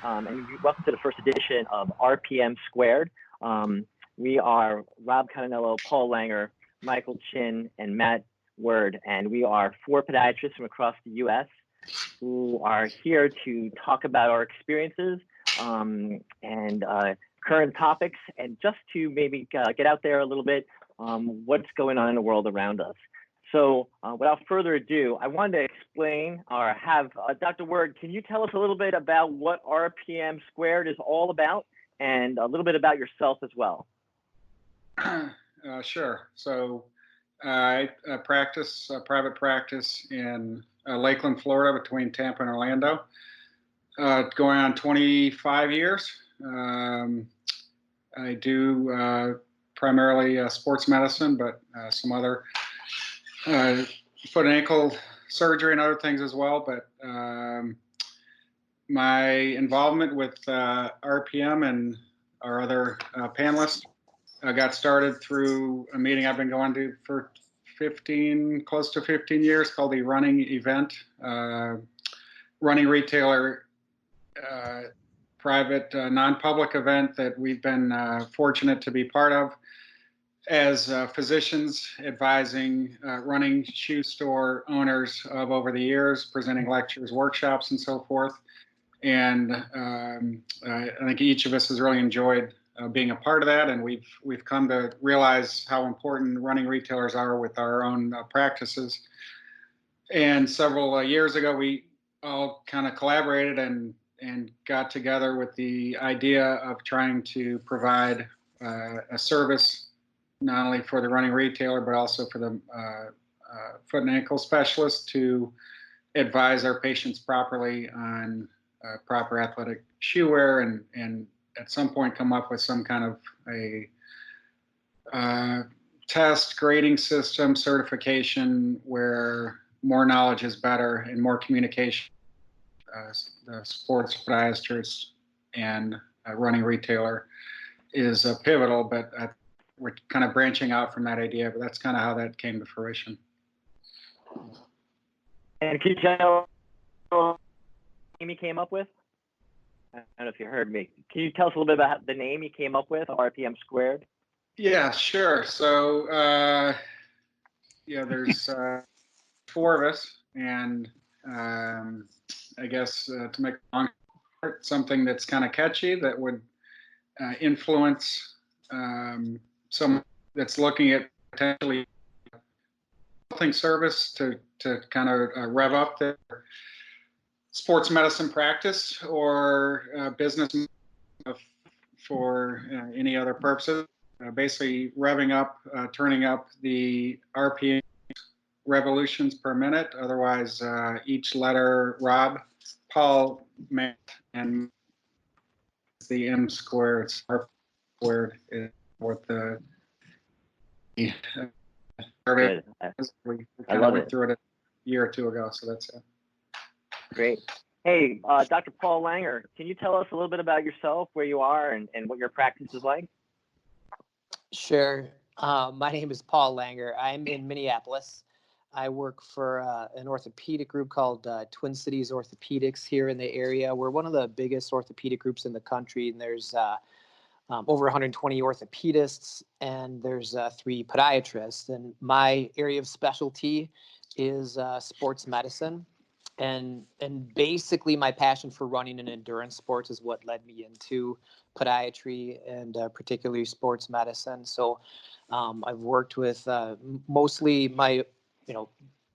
and welcome to the first edition of RPM Squared. We are Rob Kannan, Paul Langer, Michael Chin, and Matt Word, and we are 4 podiatrists from across the U.S. who are here to talk about our experiences and current topics, and just to maybe get out there a little bit what's going on in the world around us. So without further ado, I wanted to explain or have Dr. Word, can you tell us a little bit about what RPM Squared is all about and a little bit about yourself as well? Sure. So I practice private practice in Lakeland, Florida, between Tampa and Orlando. Going on 25 years. I do primarily sports medicine, but some other foot and ankle surgery and other things as well. But my involvement with RPM and our other panelists got started through a meeting I've been going to for close to 15 years called the Running Event, running retailer, private non-public event that we've been fortunate to be part of as physicians advising running shoe store owners of over the years, presenting lectures, workshops, and so forth. And I think each of us has really enjoyed being a part of that, and we've come to realize how important running retailers are with our own practices. And several years ago, we all kind of collaborated and got together with the idea of trying to provide a service not only for the running retailer, but also for the foot and ankle specialist to advise our patients properly on proper athletic shoe wear, and at some point come up with some kind of a test grading system certification where more knowledge is better and more communication. The sports podiatrist and a running retailer is pivotal, but we're kind of branching out from that idea, but that's kind of how that came to fruition. And can you tell what name you came up with? I don't know if you heard me. Can you tell us a little bit about the name you came up with, RPM Squared? Yeah, sure. So, there's 4 of us, and I guess to make a long story, something that's kind of catchy that would influence someone that's looking at potentially consulting service to kind of rev up their sports medicine practice or business for any other purposes. Basically revving up, turning up the RPM revolutions per minute. Otherwise, each letter, Rob, Paul, Matt, and the M squared, it's R squared, is what the we kind of went through it a year or 2 ago, so that's it. Great. Hey, Dr. Paul Langer, can you tell us a little bit about yourself, where you are, and what your practice is like? Sure. My name is Paul Langer. I'm in Minneapolis. I work for an orthopedic group called Twin Cities Orthopedics here in the area. We're one of the biggest orthopedic groups in the country, and there's over 120 orthopedists, and there's 3 podiatrists. And my area of specialty is sports medicine. And basically my passion for running and endurance sports is what led me into podiatry and particularly sports medicine. So I've worked with mostly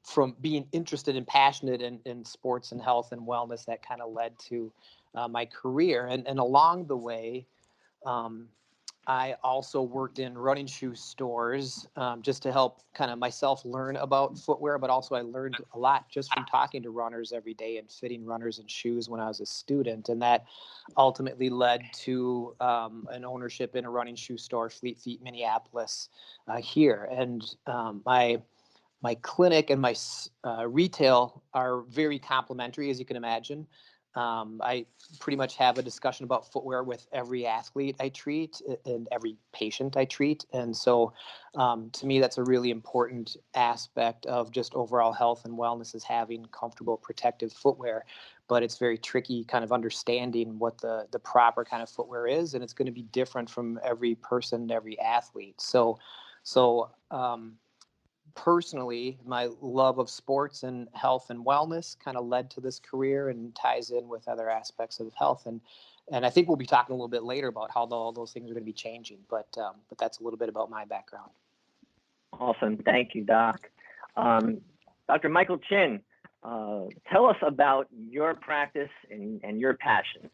from being interested and passionate in sports and health and wellness, that kind of led to my career. And along the way, I also worked in running shoe stores just to help kind of myself learn about footwear, but also I learned a lot just from talking to runners every day and fitting runners in shoes when I was a student. And that ultimately led to an ownership in a running shoe store, Fleet Feet, Minneapolis, here. And my clinic and my retail are very complementary, as you can imagine. I pretty much have a discussion about footwear with every athlete I treat and every patient I treat. And so to me, that's a really important aspect of just overall health and wellness, is having comfortable protective footwear. but it's very tricky kind of understanding what the proper kind of footwear is, and it's going to be different from every person, every athlete. So personally, my love of sports and health and wellness kind of led to this career and ties in with other aspects of health. And I think we'll be talking a little bit later about how all those things are going to be changing. But that's a little bit about my background. Awesome. Thank you, Doc. Dr. Michael Chin, tell us about your practice and your passion.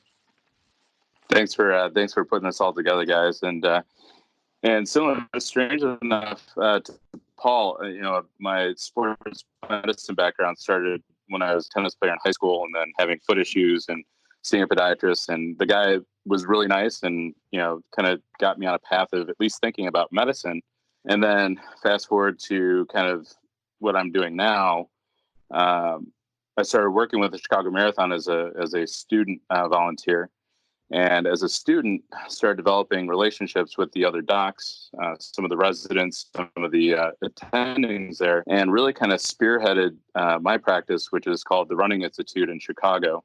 Thanks for putting this all together, guys. And similar, strange enough to Paul, my sports medicine background started when I was a tennis player in high school, and then having foot issues and seeing a podiatrist. And the guy was really nice, and kind of got me on a path of at least thinking about medicine. And then fast forward to kind of what I'm doing now. I started working with the Chicago Marathon as a student volunteer. And as a student, started developing relationships with the other docs, some of the residents, some of the attendings there, and really kind of spearheaded my practice, which is called the Running Institute in Chicago.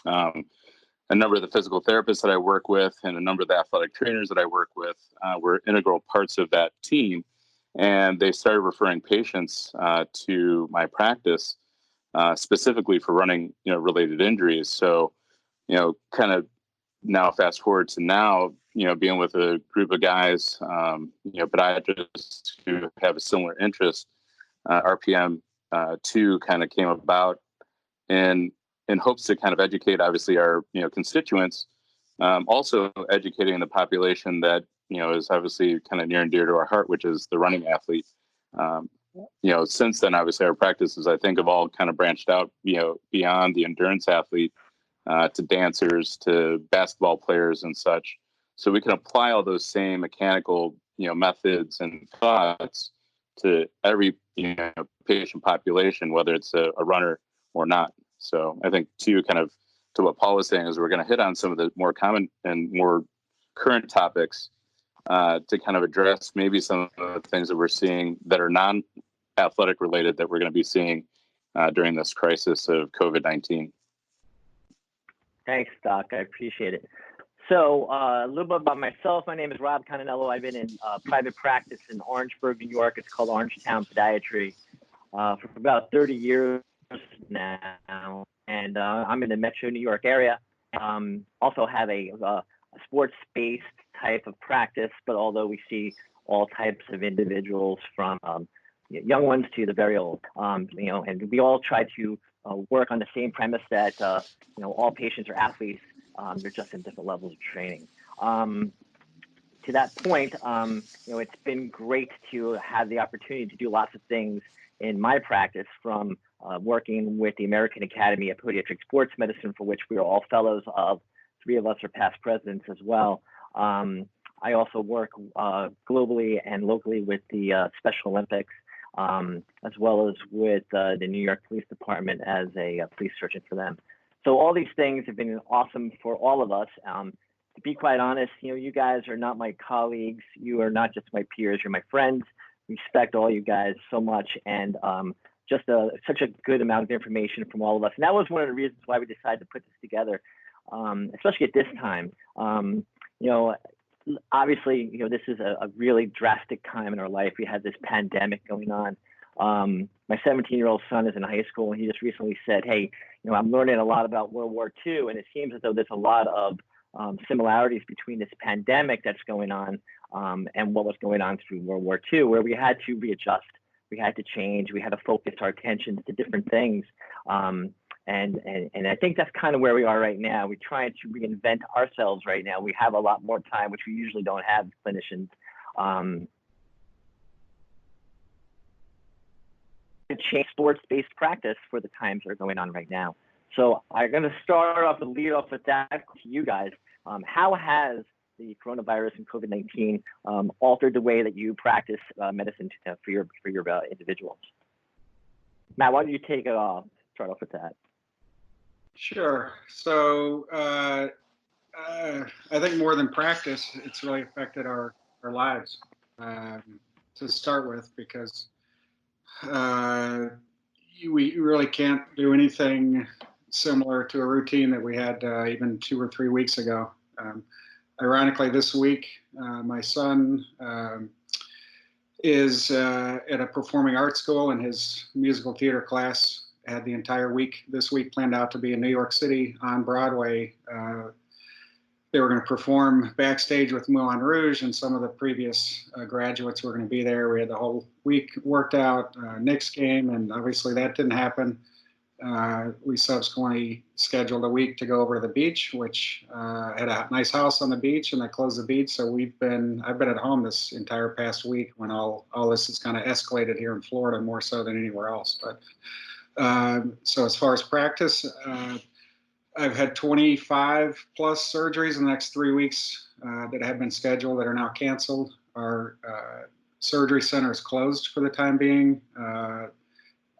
A number of the physical therapists that I work with and a number of the athletic trainers that I work with were integral parts of that team. And they started referring patients to my practice specifically for running, related injuries. So, kind of now fast forward to now, being with a group of guys, podiatrists who have a similar interest, RPM 2 kind of came about in hopes to kind of educate, obviously, our, constituents, also educating the population that, is obviously kind of near and dear to our heart, which is the running athlete. Since then, obviously, our practices, I think, have all kind of branched out, beyond the endurance athlete to dancers, to basketball players and such. So we can apply all those same mechanical, methods and thoughts to every, patient population, whether it's a runner or not. So I think too, kind of to what Paul was saying, is we're going to hit on some of the more common and more current topics to kind of address maybe some of the things that we're seeing that are non-athletic related that we're going to be seeing during this crisis of COVID-19. Thanks, Doc. I appreciate it. So a little bit about myself. My name is Rob Kannan. I've been in private practice in Orangeburg, New York. It's called Orangetown Podiatry for about 30 years now. And I'm in the Metro New York area. Also have a sports-based type of practice, but although we see all types of individuals from young ones to the very old, and we all try to work on the same premise that all patients are athletes. They're just in different levels of training. To that point, it's been great to have the opportunity to do lots of things in my practice, from working with the American Academy of Podiatric Sports Medicine, for which we are all fellows of. 3 of us are past presidents as well. I also work globally and locally with the Special Olympics, as well as with the New York Police Department as a police surgeon for them. So all these things have been awesome for all of us. To be quite honest, you guys are not my colleagues. You are not just my peers. You're my friends. Respect all you guys so much, and just such a good amount of information from all of us. And that was one of the reasons why we decided to put this together, especially at this time. Obviously, this is a really drastic time in our life. We had this pandemic going on. My 17-year-old son is in high school, and he just recently said, hey, I'm learning a lot about World War II, and it seems as though there's a lot of similarities between this pandemic that's going on and what was going on through World War II, where we had to readjust. We had to change. We had to focus our attention to different things. And I think that's kind of where we are right now. We're trying to reinvent ourselves right now. We have a lot more time, which we usually don't have, clinicians. To change sports-based practice for the times that are going on right now. So I'm going to start off and lead off with that to you guys. How has the coronavirus and COVID-19 altered the way that you practice medicine for your individuals? Matt, why don't you take it off? Start off with that. Sure. So I think more than practice, it's really affected our lives to start with, because we really can't do anything similar to a routine that we had even 2 or 3 weeks ago. Ironically, this week, my son is at a performing arts school, and his musical theater class had the entire week this week planned out to be in New York City on Broadway. They were going to perform backstage with Moulin Rouge, and some of the previous graduates were going to be there. We had the whole week worked out, Knicks game, and obviously that didn't happen. We subsequently scheduled a week to go over to the beach, which had a nice house on the beach, and they closed the beach. So I've been at home this entire past week when all this has kind of escalated here in Florida more so than anywhere else. But so as far as practice, I've had 25 plus surgeries in the next 3 weeks that have been scheduled that are now canceled. Our surgery center is closed for the time being.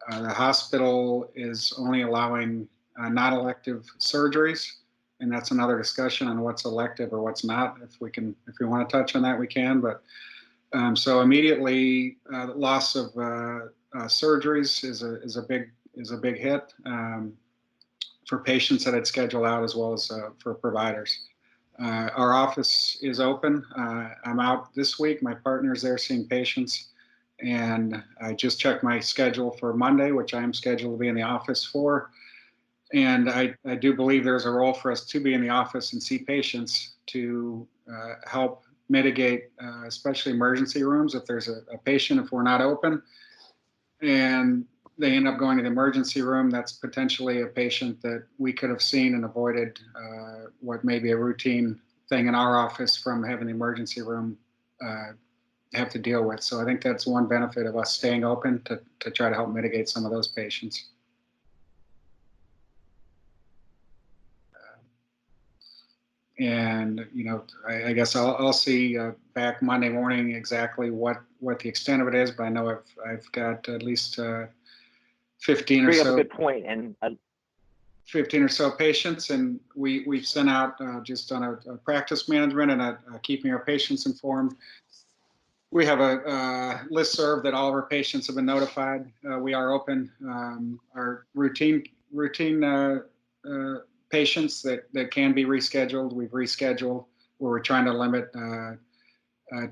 The hospital is only allowing non-elective surgeries, and that's another discussion on what's elective or what's not. If we want to touch on that, we can. But so immediately, the loss of surgeries is a big hit for patients that had scheduled out, as well as for providers. Our office is open. I'm out this week. My partner's there seeing patients. And I just checked my schedule for Monday, which I am scheduled to be in the office for. And I do believe there's a role for us to be in the office and see patients to help mitigate, especially emergency rooms. If there's a patient, if we're not open, and they end up going to the emergency room, that's potentially a patient that we could have seen and avoided what may be a routine thing in our office from having the emergency room have to deal with. So I think that's one benefit of us staying open to try to help mitigate some of those patients. And I guess I'll see back Monday morning exactly what the extent of it is, but I know I've got at least 15 or so. A good point. And 15 or so patients, and we've sent out just on a practice management and a keeping our patients informed. We have a listserv that all of our patients have been notified. We are open. Our routine patients that can be rescheduled, we've rescheduled, where we're trying to limit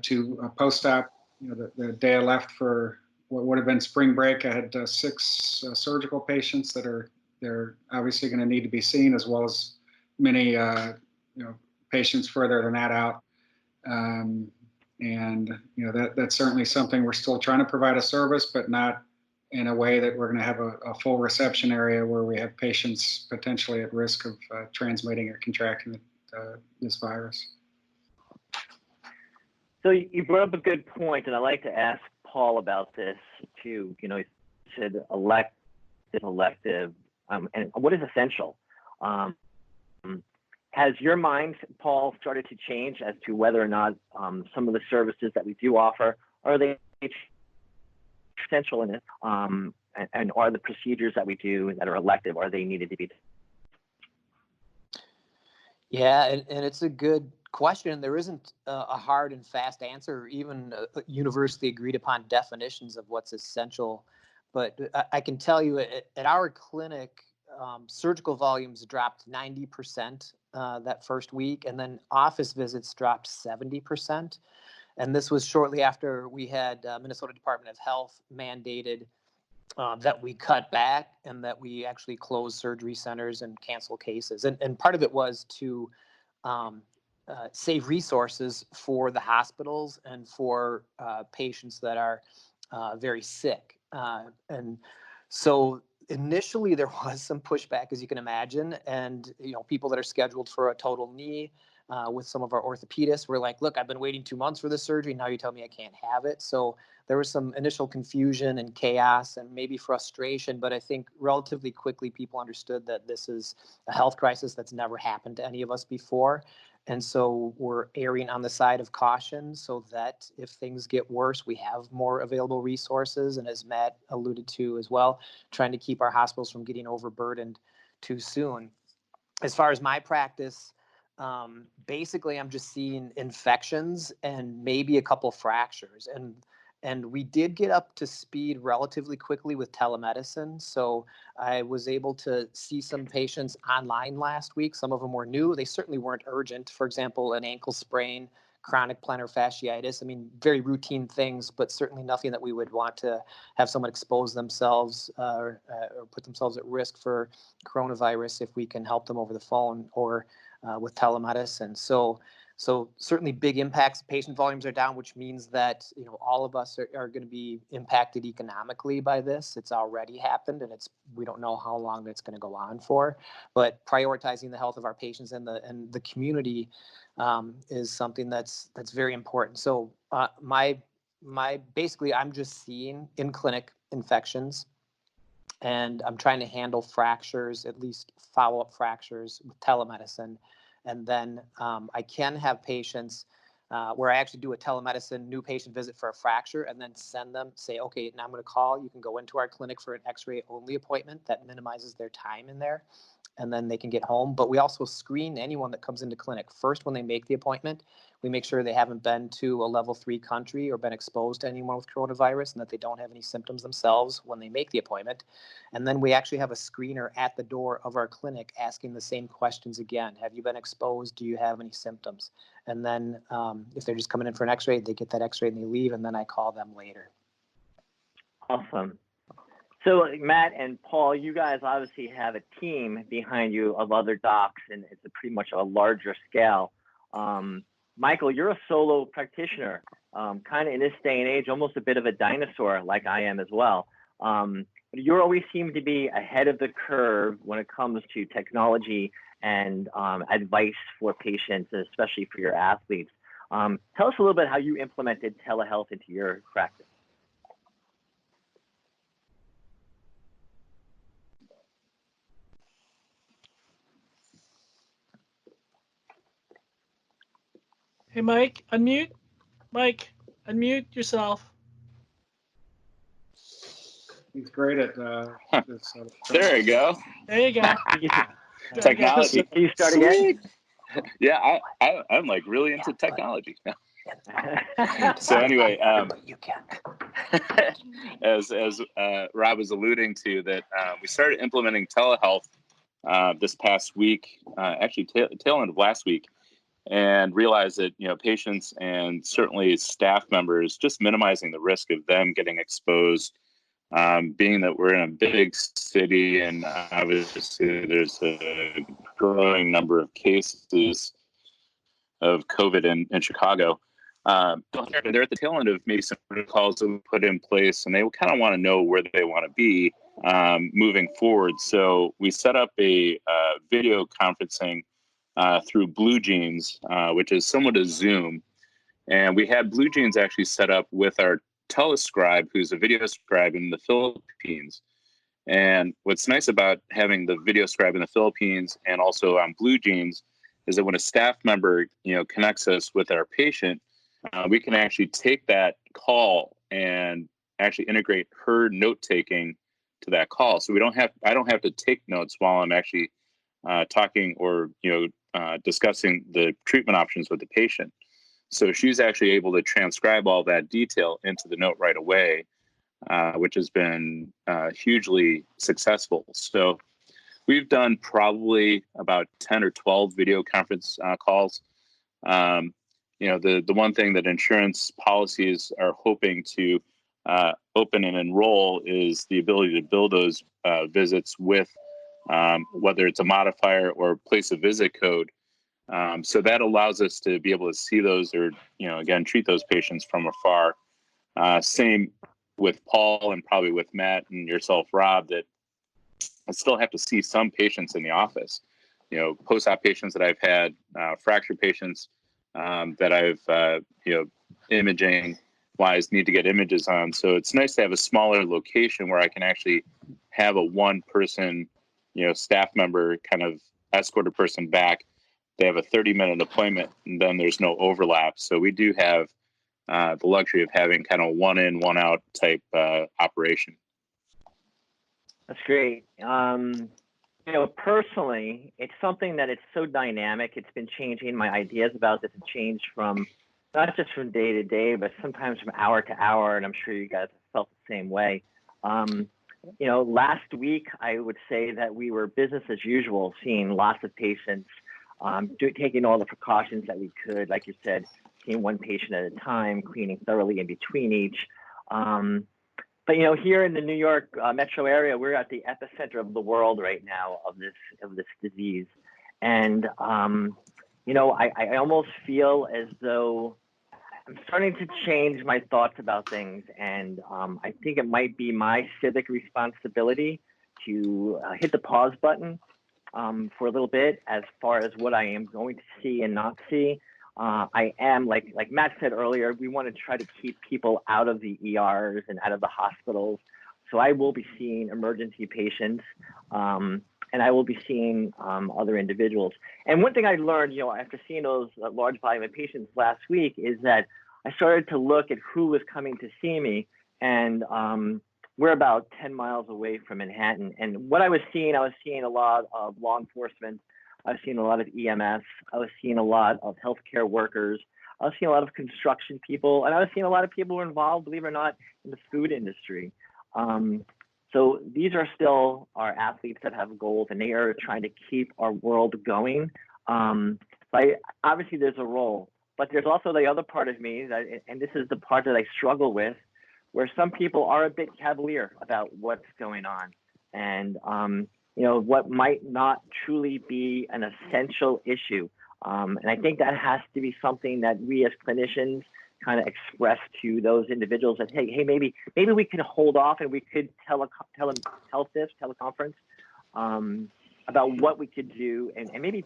to a post-op. The day I left for what would have been spring break, I had 6 surgical patients that they're obviously going to need to be seen, as well as many patients further than that out. And that's certainly something we're still trying to provide a service, but not in a way that we're going to have a full reception area where we have patients potentially at risk of transmitting or contracting this virus. So you brought up a good point, and I'd like to ask Paul about this too. You said elective, and what is essential? Has your mind, Paul, started to change as to whether or not some of the services that we do offer, are they essential in it? And are the procedures that we do that are elective, are they needed to be? Yeah, and it's a good question. There isn't a hard and fast answer, or even universally agreed upon definitions of what's essential. But I can tell you at our clinic, surgical volumes dropped 90% that first week, and then office visits dropped 70%. And this was shortly after we had Minnesota Department of Health mandated that we cut back and that we actually close surgery centers and cancel cases. And part of it was to save resources for the hospitals and for patients that are very sick. And so initially there was some pushback, as you can imagine, and people that are scheduled for a total knee with some of our orthopedists were like, look, I've been waiting 2 months for this surgery, now you tell me I can't have it. So there was some initial confusion and chaos and maybe frustration, but I think relatively quickly people understood that this is a health crisis that's never happened to any of us before. And so we're erring on the side of caution so that if things get worse, we have more available resources. And as Matt alluded to as well, trying to keep our hospitals from getting overburdened too soon. As far as my practice, basically I'm just seeing infections and maybe a couple fractures. And And we did get up to speed relatively quickly with telemedicine. So I was able to see some patients online last week. Some of them were new. They certainly weren't urgent. For example, an ankle sprain, chronic plantar fasciitis. I mean, very routine things, but certainly nothing that we would want to have someone expose themselves or put themselves at risk for coronavirus if we can help them over the phone or with telemedicine. So certainly big impacts. Patient volumes are down, which means that all of us are going to be impacted economically by this. It's already happened, and we don't know how long it's going to go on for. But prioritizing the health of our patients and the community is something that's very important. So basically, I'm just seeing in clinic infections, and I'm trying to handle fractures, at least follow-up fractures with telemedicine. And then I can have patients where I actually do a telemedicine new patient visit for a fracture and then send them, say, okay, now I'm going to call. You can go into our clinic for an x-ray only appointment. That minimizes their time in there, and then they can get home. But we also screen anyone that comes into clinic. First, when they make the appointment, we make sure they haven't been to a level 3 country or been exposed to anyone with coronavirus and that they don't have any symptoms themselves when they make the appointment. And then we actually have a screener at the door of our clinic asking the same questions again. Have you been exposed? Do you have any symptoms? And then if they're just coming in for an x-ray, they get that x-ray and they leave, and then I call them later. Awesome. So Matt and Paul, you guys obviously have a team behind you of other docs, and it's pretty much a larger scale. Michael, you're a solo practitioner, kind of in this day and age, almost a bit of a dinosaur like I am as well. You always seem to be ahead of the curve when it comes to technology and advice for patients, especially for your athletes. Tell us a little bit how you implemented telehealth into your practice. Hey, Mike, unmute. Mike, unmute yourself. He's great at this. There you go. There you go. Technology. Can you start again? Yeah, I'm like really into technology. So anyway, You can. as Rob was alluding to, that we started implementing telehealth this past week, actually tail end of last week, and realized that patients and certainly staff members, just minimizing the risk of them getting exposed. Being that we're in a big city and obviously there's a growing number of cases of COVID in Chicago, they're at the tail end of maybe some protocols that we put in place, and they kind of want to know where they want to be moving forward. So we set up a video conferencing through Blue Jeans, which is similar to Zoom. And we had Blue Jeans actually set up with our telescribe, who's a video scribe in the Philippines. And what's nice about having the video scribe in the Philippines and also on Blue Jeans is that when a staff member connects us with our patient, we can actually take that call and actually integrate her note taking to that call. So I don't have to take notes while I'm actually talking or discussing the treatment options with the patient. So she's actually able to transcribe all that detail into the note right away, which has been hugely successful. So we've done probably about 10 or 12 video conference calls. The one thing that insurance policies are hoping to open and enroll is the ability to bill those visits with whether it's a modifier or place a visit code. So that allows us to be able to see those or, again, treat those patients from afar. Same with Paul and probably with Matt and yourself, Rob, that I still have to see some patients in the office, post-op patients that I've had, fracture patients that I've, imaging wise need to get images on. So it's nice to have a smaller location where I can actually have a one person, staff member kind of escort a person back. They have a 30-minute appointment, and then there's no overlap. So we do have the luxury of having kind of one in, one out type operation. That's great. Personally, it's something that it's so dynamic. It's been changing. My ideas about this have changed from not just from day to day, but sometimes from hour to hour. And I'm sure you guys felt the same way. Last week, I would say that we were business as usual, seeing lots of patients, taking all the precautions that we could, like you said, seeing one patient at a time, cleaning thoroughly in between each. But here in the New York metro area, we're at the epicenter of the world right now of this disease, and I almost feel as though I'm starting to change my thoughts about things, and I think it might be my civic responsibility to hit the pause button for a little bit as far as what I am going to see and not see. I am, like Matt said earlier, we want to try to keep people out of the ERs and out of the hospitals. So I will be seeing emergency patients, and I will be seeing other individuals. And one thing I learned, after seeing those large volume of patients last week, is that I started to look at who was coming to see me, and we're about 10 miles away from Manhattan. And what I was seeing a lot of law enforcement. I was seeing a lot of EMS. I was seeing a lot of healthcare workers. I was seeing a lot of construction people, and I was seeing a lot of people who are involved, believe it or not, in the food industry. So these are still our athletes that have goals, and they are trying to keep our world going. But obviously, there's a role, but there's also the other part of me, and this is the part that I struggle with, where some people are a bit cavalier about what's going on, and what might not truly be an essential issue. And I think that has to be something that we as clinicians kind of express to those individuals that, hey, maybe we can hold off and we could teleconference about what we could do, and maybe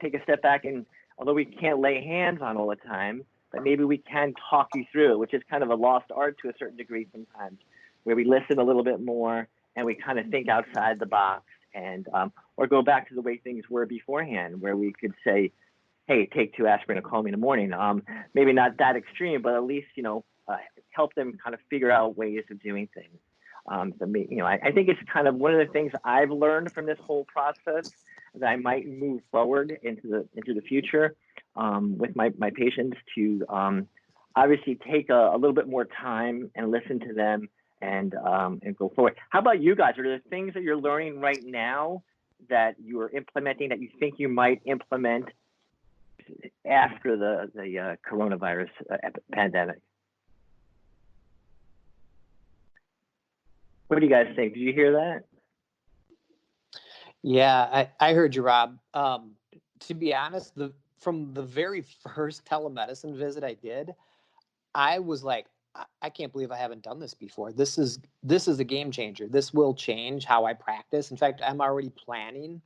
take a step back, and although we can't lay hands on all the time, but maybe we can talk you through it, which is kind of a lost art to a certain degree sometimes, where we listen a little bit more and we kind of think outside the box, and or go back to the way things were beforehand, where we could say, hey, take 2 aspirin and call me in the morning. Maybe not that extreme, but at least, help them kind of figure out ways of doing things. I think it's kind of one of the things I've learned from this whole process that I might move forward into the future with my patients to obviously take a little bit more time and listen to them and go forward. How about you guys? Are there things that you're learning right now that you are implementing that you think you might implement after the coronavirus pandemic? What do you guys think? Did you hear that? Yeah, I heard you, Rob. To be honest, from the very first telemedicine visit I did, I was like, I can't believe I haven't done this before. This is a game changer. This will change how I practice. In fact, I'm already planning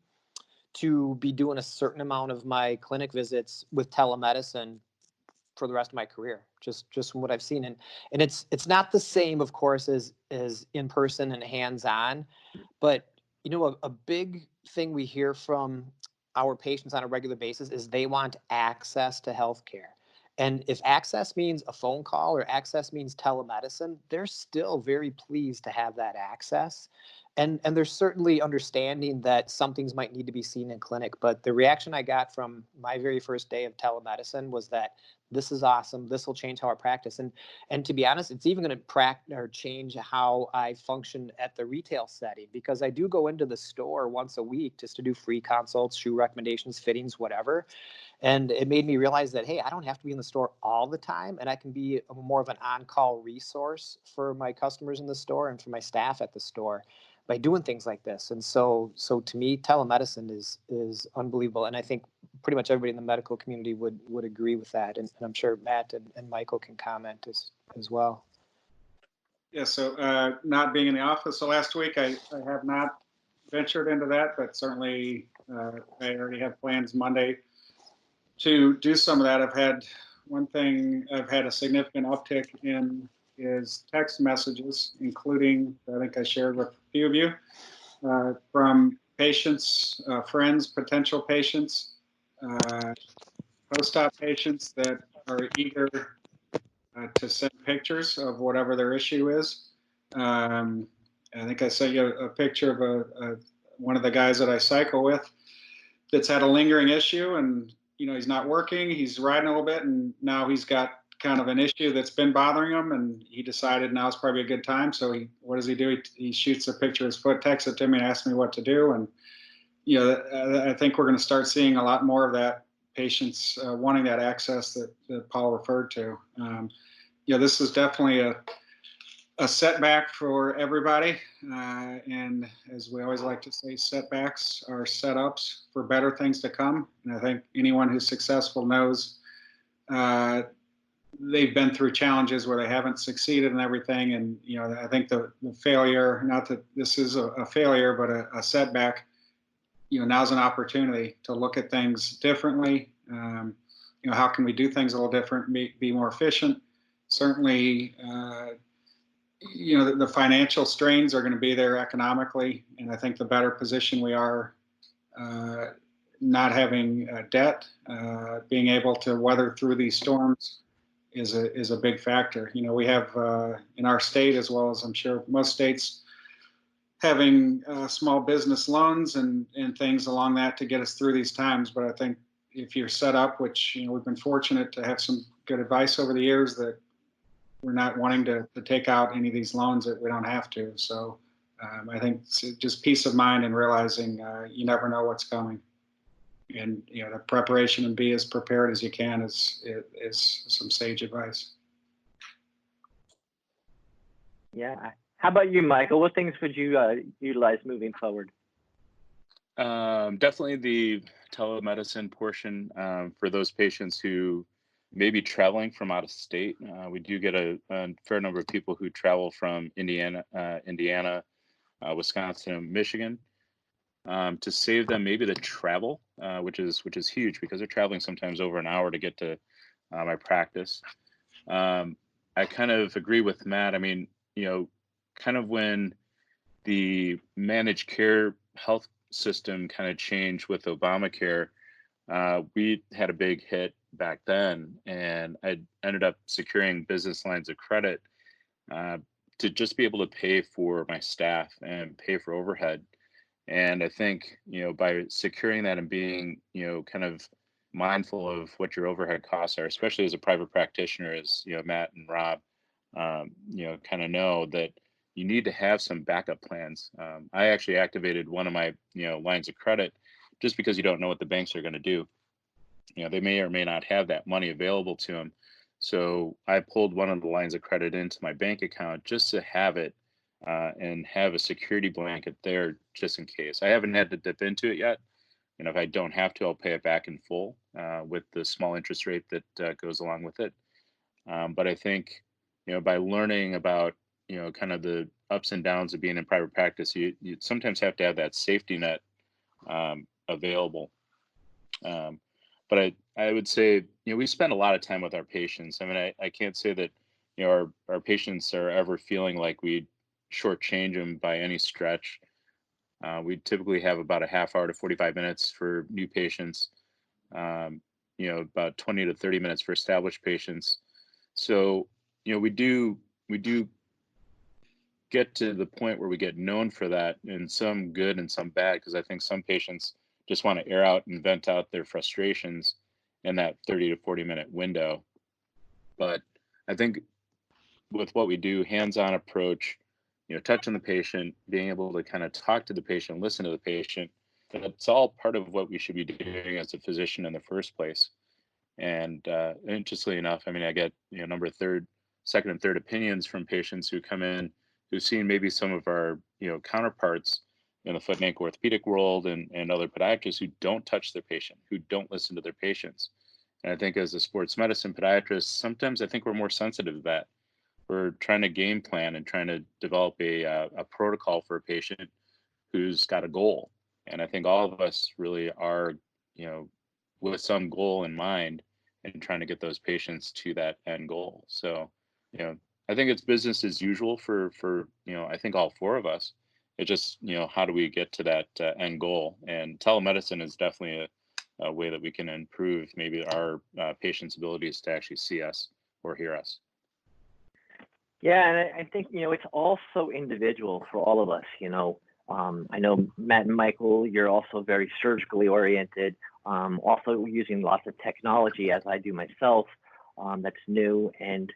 to be doing a certain amount of my clinic visits with telemedicine for the rest of my career, just from what I've seen. And it's not the same, of course, as in person and hands-on, but a big thing we hear from our patients on a regular basis is they want access to healthcare. And if access means a phone call or access means telemedicine, they're still very pleased to have that access. And they're certainly understanding that some things might need to be seen in clinic. But the reaction I got from my very first day of telemedicine was that this is awesome. This will change how I practice. And to be honest, it's even going to change how I function at the retail setting, because I do go into the store once a week just to do free consults, shoe recommendations, fittings, whatever. And it made me realize that, hey, I don't have to be in the store all the time, and I can be more of an on-call resource for my customers in the store and for my staff at the store by doing things like this. And so to me, telemedicine is unbelievable. And I think pretty much everybody in the medical community would agree with that. And I'm sure Matt and Michael can comment as well. Yeah, so not being in the office the last week, I have not ventured into that, but certainly I already have plans Monday to do some of that. I've had a significant uptick in is text messages, including, I think I shared with a few of you, from patients, friends, potential patients, post-op patients that are eager to send pictures of whatever their issue is. I think I sent you a picture of one of the guys that I cycle with that's had a lingering issue, and he's not working, he's riding a little bit, and now he's got kind of an issue that's been bothering him, and he decided now is probably a good time. So what does he do? He shoots a picture of his foot, texts it to me, and asks me what to do. And I think we're going to start seeing a lot more of that, patients wanting that access that Paul referred to. This is definitely a setback for everybody, and as we always like to say, setbacks are setups for better things to come. And I think anyone who's successful knows they've been through challenges where they haven't succeeded in everything. And I think the failure, not that this is a failure, but a setback, now's an opportunity to look at things differently. How can we do things a little different, be more efficient? Certainly, the financial strains are going to be there economically, and I think the better position we are, not having debt, being able to weather through these storms is a big factor. We have in our state, as well as I'm sure most states, having small business loans and things along that to get us through these times. But I think if you're set up, which we've been fortunate to have some good advice over the years, that we're not wanting to take out any of these loans that we don't have to. So I think it's just peace of mind and realizing you never know what's coming. And the preparation and be as prepared as you can is some sage advice. Yeah. How about you, Michael? What things would you utilize moving forward? Definitely the telemedicine portion for those patients who may be traveling from out of state. We do get a fair number of people who travel from Indiana, Wisconsin, and Michigan. To save them maybe the travel, which is huge because they're traveling sometimes over an hour to get to my practice. I kind of agree with Matt. I mean, kind of when the managed care health system kind of changed with Obamacare, we had a big hit back then, and I ended up securing business lines of credit to just be able to pay for my staff and pay for overhead. And I think, by securing that and being, kind of mindful of what your overhead costs are, especially as a private practitioner, as, Matt and Rob, kind of know that you need to have some backup plans. I actually activated one of my, lines of credit just because you don't know what the banks are going to do. They may or may not have that money available to them. So I pulled one of the lines of credit into my bank account just to have it and have a security blanket there just in case. I haven't had to dip into it yet. If I don't have to, I'll pay it back in full with the small interest rate that goes along with it. But I think, by learning about, kind of the ups and downs of being in private practice, you sometimes have to have that safety net available. But I would say, we spend a lot of time with our patients. I mean, I can't say that, our patients are ever feeling like we shortchange them by any stretch. We typically have about a half hour to 45 minutes for new patients, about 20 to 30 minutes for established patients. So, we do get to the point where we get known for that, and some good and some bad, because I think some patients just want to air out and vent out their frustrations in that 30 to 40 minute window. But I think with what we do, hands-on approach, touching the patient, being able to kind of talk to the patient, listen to the patient, that's all part of what we should be doing as a physician in the first place. And interestingly enough, I mean, I get second and third opinions from patients who come in who've seen maybe some of our counterparts in the foot and ankle orthopedic world and other podiatrists who don't touch their patient, who don't listen to their patients. And I think as a sports medicine podiatrist, sometimes I think we're more sensitive to that. We're trying to game plan and trying to develop a protocol for a patient who's got a goal. And I think all of us really are, with some goal in mind and trying to get those patients to that end goal. So, I think it's business as usual for I think all four of us. It just, how do we get to that end goal? And telemedicine is definitely a way that we can improve maybe our patients' abilities to actually see us or hear us. Yeah, and I think, it's also individual for all of us. I know Matt and Michael, you're also very surgically oriented. Also using lots of technology as I do myself, that's new. And,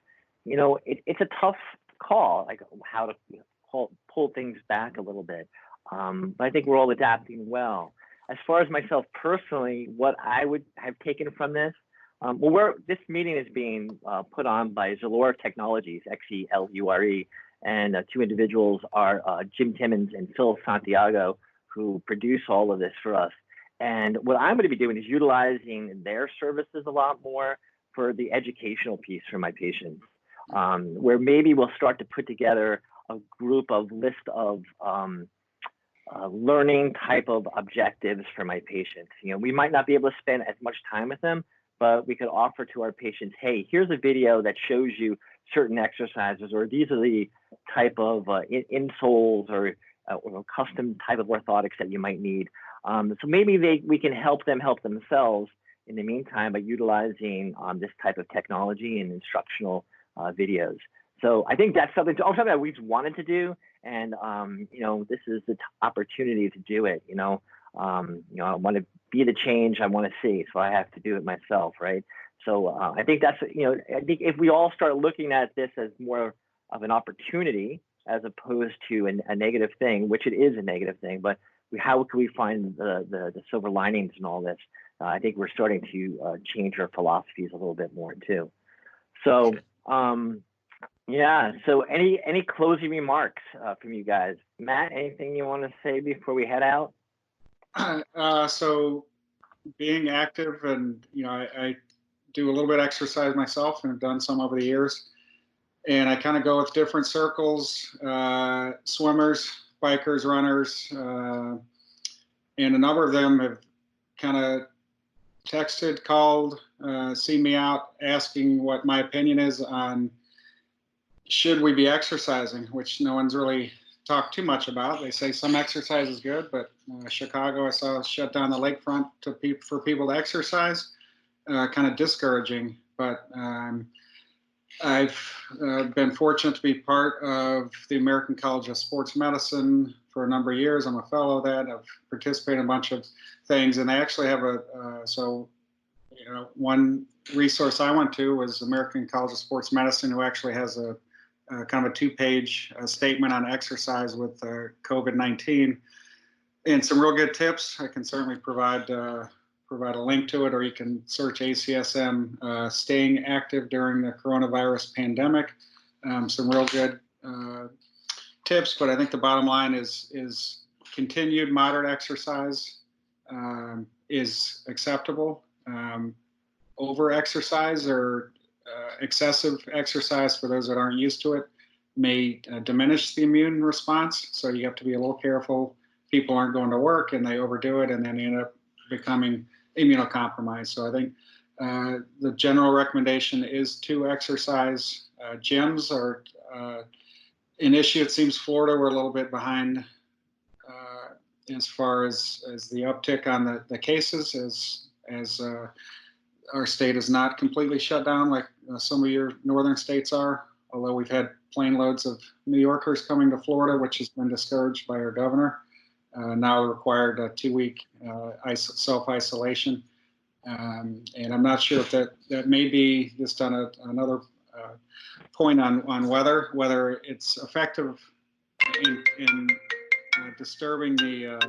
it's a tough call, like how to pull things back a little bit. But I think we're all adapting well. As far as myself personally, what I would have taken from this, this meeting is being put on by Xelure Technologies, XELURE, and two individuals are Jim Timmons and Phil Santiago, who produce all of this for us. And what I'm going to be doing is utilizing their services a lot more for the educational piece for my patients, where maybe we'll start to put together a list of learning type of objectives for my patients. We might not be able to spend as much time with them, but we could offer to our patients, hey, here's a video that shows you certain exercises, or these are the type of insoles or custom type of orthotics that you might need. So maybe we can help them help themselves in the meantime by utilizing this type of technology and instructional videos. So I think that's something that we've wanted to do, and this is the opportunity to do it. I want to be the change I want to see, so I have to do it myself, right? So I think that's I think if we all start looking at this as more of an opportunity as opposed to a negative thing, which it is a negative thing, but how can we find the silver linings in all this? I think we're starting to change our philosophies a little bit more too. So yeah. So any closing remarks from you guys? Matt, anything you want to say before we head out? So being active, and I do a little bit of exercise myself and have done some over the years. And I kind of go with different circles, swimmers, bikers, runners, and a number of them have kind of texted, called, seen me out, asking what my opinion is on should we be exercising, which no one's really talked too much about. They say some exercise is good, but Chicago, I saw shut down the lakefront for people to exercise, kind of discouraging. But I've been fortunate to be part of the American College of Sports Medicine for a number of years. I'm a fellow of that. I've participated in a bunch of things, and they actually have one resource I went to was American College of Sports Medicine, who actually has a kind of a 2-page statement on exercise with COVID-19, and some real good tips. I can certainly provide a link to it, or you can search ACSM staying active during the coronavirus pandemic. Some real good tips, but I think the bottom line is continued moderate exercise is acceptable. Over exercise or excessive exercise, for those that aren't used to it, may diminish the immune response. So you have to be a little careful. People aren't going to work and they overdo it, and then end up becoming immunocompromised. So I think the general recommendation is to exercise. Gyms are an issue. It seems Florida, we're a little bit behind as far as the uptick on the cases, as our state is not completely shut down like some of your northern states are, although we've had plane loads of New Yorkers coming to Florida, which has been discouraged by our governor. Now required a 2-week self-isolation. And I'm not sure if that may be just on another point on whether it's effective in disturbing the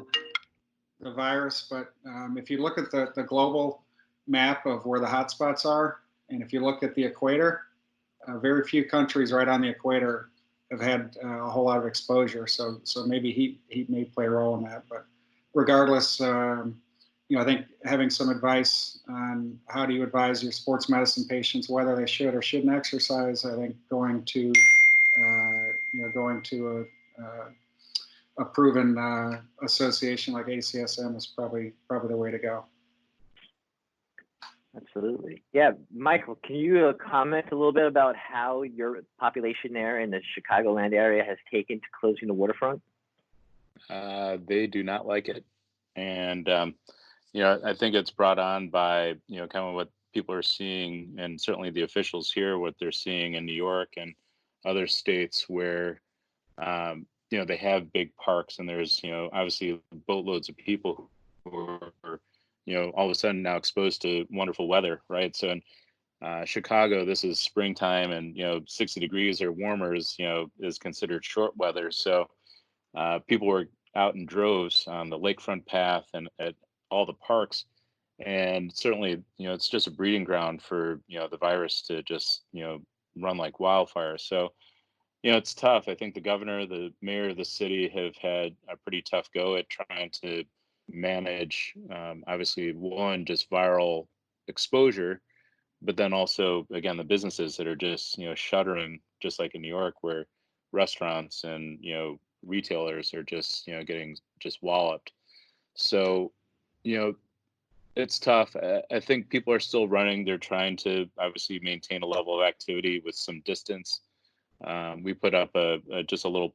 virus. But if you look at the global map of where the hotspots are, and if you look at the equator, very few countries right on the equator have had a whole lot of exposure. So maybe heat may play a role in that. But regardless, I think having some advice on how do you advise your sports medicine patients whether they should or shouldn't exercise, I think going to a proven association like ACSM is probably the way to go. Absolutely. Yeah, Michael, can you comment a little bit about how your population there in the Chicagoland area has taken to closing the waterfront? They do not like it. And, I think it's brought on by, kind of what people are seeing, and certainly the officials here, what they're seeing in New York and other states where, they have big parks, and there's, obviously boatloads of people who are, all of a sudden now exposed to wonderful weather, right? So in Chicago, this is springtime, and 60 degrees or warmer is considered short weather. So people were out in droves on the lakefront path and at all the parks, and certainly it's just a breeding ground for the virus to just run like wildfire. So it's tough. I think the governor, the mayor of the city have had a pretty tough go at trying to manage, obviously, one, just viral exposure, but then also, again, the businesses that are just, shuttering, just like in New York, where restaurants and, retailers are just, getting just walloped. So, you know, it's tough. I think people are still running. They're trying to obviously maintain a level of activity with some distance. We put up just a little,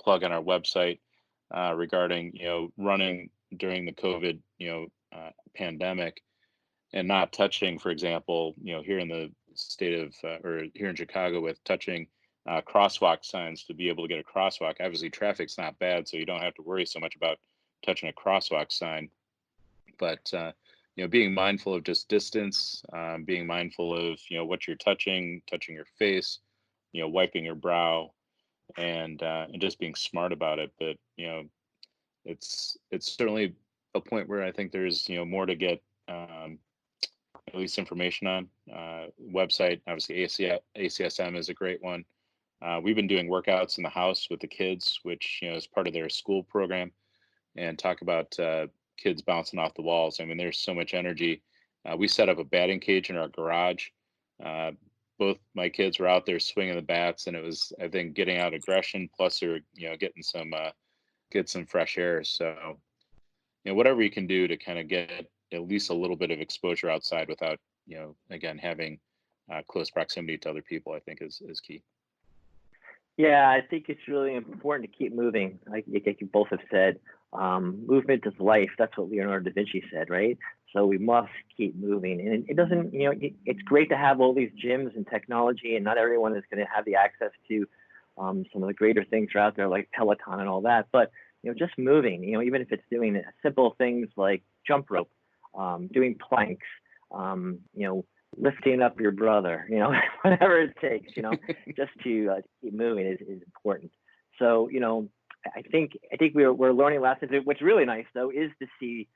plug on our website regarding, running during the COVID, pandemic, and not touching, for example, here in the state of, or here in Chicago, with touching crosswalk signs to be able to get a crosswalk. Obviously, traffic's not bad, so you don't have to worry so much about touching a crosswalk sign. But being mindful of just distance, being mindful of what you're touching your face, wiping your brow, and just being smart about it. But it's certainly a point where I think there's more to get at least information on. Website, obviously ACSM is a great one. We've been doing workouts in the house with the kids, which is part of their school program, and talk about kids bouncing off the walls. I mean, there's so much energy. We set up a batting cage in our garage. Both my kids were out there swinging the bats, and it was, I think, getting out aggression, plus they're getting some fresh air. So whatever you can do to kind of get at least a little bit of exposure outside without again having close proximity to other people, I think is key. Yeah, I think it's really important to keep moving. Like you both have said, movement is life. That's what Leonardo da Vinci said, right? So we must keep moving. And it doesn't, it's great to have all these gyms and technology, and not everyone is going to have the access to some of the greater things that are out there, like Peloton and all that. But just moving, even if it's doing simple things like jump rope, doing planks, lifting up your brother, whatever it takes, just to keep moving is important. So, I think we're learning lessons. What's really nice though is to see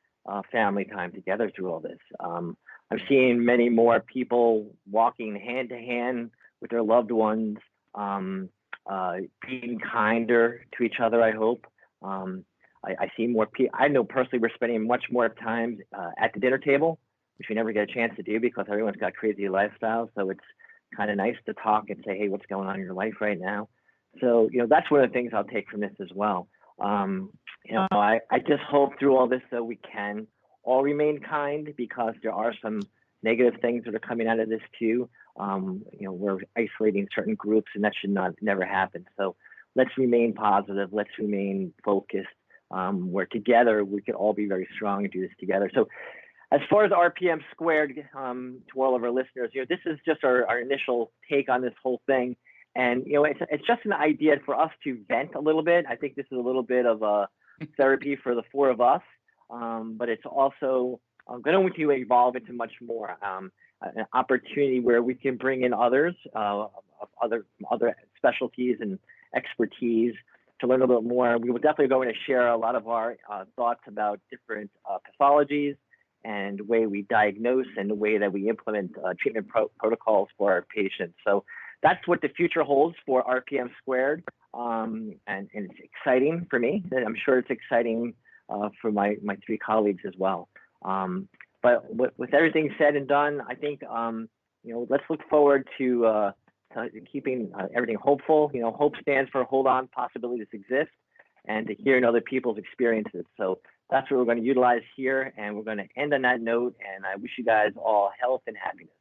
family time together through all this. I'm seeing many more people walking hand to hand with their loved ones, being kinder to each other, I hope. I see more people. I know personally we're spending much more time at the dinner table, which we never get a chance to do because everyone's got crazy lifestyles. So it's kind of nice to talk and say, hey, what's going on in your life right now? So, that's one of the things I'll take from this as well. I just hope through all this that we can all remain kind, because there are some negative things that are coming out of this too. We're isolating certain groups, and that should never happen. So let's remain positive. Let's remain focused. Where together we could all be very strong and do this together. So as far as RPM squared, to all of our listeners, this is just our initial take on this whole thing. And, it's just an idea for us to vent a little bit. I think this is a little bit of a therapy for the four of us, but it's also going to evolve into much more, an opportunity where we can bring in others, other specialties and expertise to learn a little bit more. We will definitely going to share a lot of our thoughts about different pathologies and the way we diagnose and the way that we implement treatment protocols for our patients. So that's what the future holds for RPM squared. And it's exciting for me. I'm sure it's exciting for my three colleagues as well. But with everything said and done, I think, let's look forward to keeping everything hopeful. Hope stands for hold on, possibilities exist, and to hearing other people's experiences. So that's what we're going to utilize here, and we're going to end on that note. And I wish you guys all health and happiness.